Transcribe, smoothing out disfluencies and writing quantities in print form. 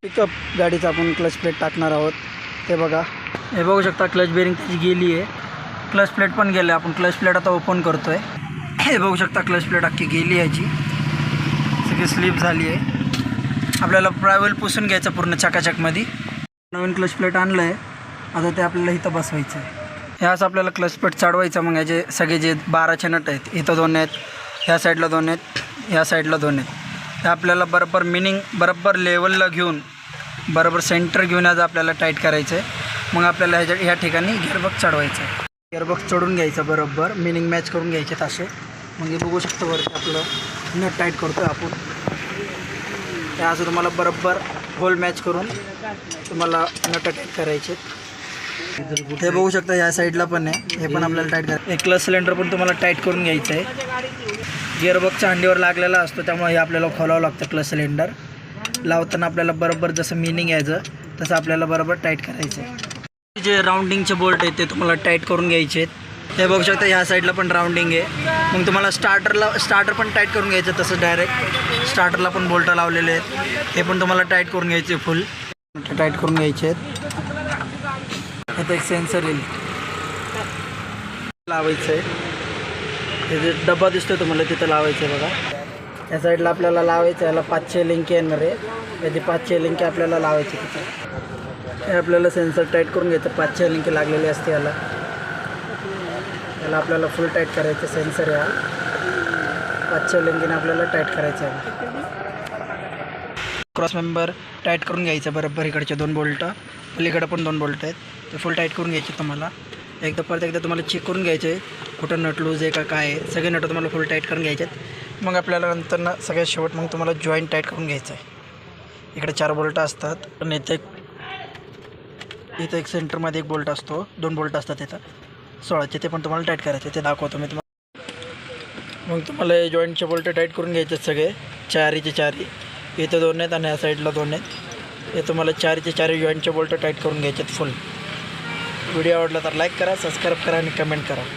Pickup गाडीचा आपण clutch plate टाकणार आहोत. ते बघा, हे बघू शकता क्लच बेरिंग त्याची गेली आहे, क्लच प्लेट पण गेले. आपण क्लच प्लेट आता ओपन करतो आहे. हे बघू शकता क्लच प्लेट अख्खी गेली आहे, याची सगळी स्लिप झाली आहे. आपल्याला प्रायव्हल पुसून घ्यायचं पूर्ण चकाचकमध्ये. नवीन क्लच प्लेट आणलं आहे, आता ते आपल्याला इथं बसवायचं आहे. ह्याच आपल्याला क्लच प्लेट चढवायचं. मग याचे सगळे जे 12चे नट आहेत, इथं 2 आहेत, ह्या साईडला 2 आहेत, ह्या साईडला 2 आहेत. ते आपल्याला बरोबर बरोबर लेवलला घेऊन बरोबर सेंटर घेऊन आज आपल्याला टाईट करायचं आहे. मग आपल्याला ह्या ठिकाणी गिअरबॉक्स चढवायचं आहे. गिअरबॉक्स चढून घ्यायचं, बरोबर मॅच करून घ्यायचे असे. मग हे बघू शकतो वरती आपलं नट टाईट करतो आहे आपण. त्याचं तुम्हाला बरोबर होल मॅच करून तुम्हाला नट टाईट करायचे. हे बघू शकता या साईडला पण आहे, हे पण आपल्याला टाईट करायचं. एक क्लच सिलेंडर पण तुम्हाला टाईट करून घ्यायचं आहे. गिअरबॉक्सच्या हंडीवर लागलेला असतो, त्यामुळे हे आपल्याला खोलावं लागतं. क्लच सिलेंडर लावताना आपल्याला बरोबर जसं मीनिंग यायचं तसं आपल्याला बरोबर टाईट करायचं आहे. जे राऊंडिंगचे बोल्ट आहेत ते तुम्हाला टाईट करून घ्यायचे आहेत. हे बघू शकता ह्या साईडला पण राऊंडिंग आहे. मग तुम्हाला स्टार्टर पण टाईट करून घ्यायचं. तसं डायरेक्ट स्टार्टरला पण बोल्ट लावलेले आहेत, हे पण तुम्हाला टाईट करून घ्यायचे. फुल टाईट करून घ्यायचे आहेत. इथं एक सेन्सर येईल लावायचं आहे. हे जे डब्बा दिसतोय तुम्हाला तिथं लावायचं आहे बघा. या साईडला आपल्याला लावायचं, याला 5 लिंक येणार आहे. याची 5 लिंक आपल्याला लावायची तिथं. हे आपल्याला सेन्सर टाईट करून घ्यायचं. 5 लिंक लागलेली असते याला आपल्याला फुल टाईट करायचं. सेन्सर या 5 लिंकीने आपल्याला टाईट करायचं आहे. क्रॉस मेंबर टाईट करून घ्यायचं बरोबर. इकडचे 2 बोल्ट, पलीकडे पण 2 बोल्ट आहेत, ते फुल टाईट करून घ्यायचे. तुम्हाला परत एकदा तुम्हाला चेक करून घ्यायचे कुठं नट लूज आहे का काय आहे. सगळे नट तुम्हाला फुल टाईट करून घ्यायचे आहेत. मग आपल्याला नंतर सगळ्यात शेवट मग तुम्हाला जॉईंट टाईट करून घ्यायचं आहे. इकडे 4 बोल्ट असतात आणि इथं एक सेंटरमध्ये 1 बोल्ट असतो. 2 बोल्ट असतात इथं 16चे, ते पण तुम्हाला टाईट करायचे. ते दाखवतो मी तुम्हाला. मग तुम्हाला हे जॉईंटचे बोल्ट टाईट करून घ्यायचे सगळे. 4चे 4 इथं 2 आहेत आणि ह्या साईडला 2 आहेत. हे तुम्हाला 4चे 4 जॉईंटचे बोल्ट टाईट करून घ्यायचे फुल. व्हिडिओ आवडला तर लाईक करा, सबस्क्राईब करा आणि कमेंट करा.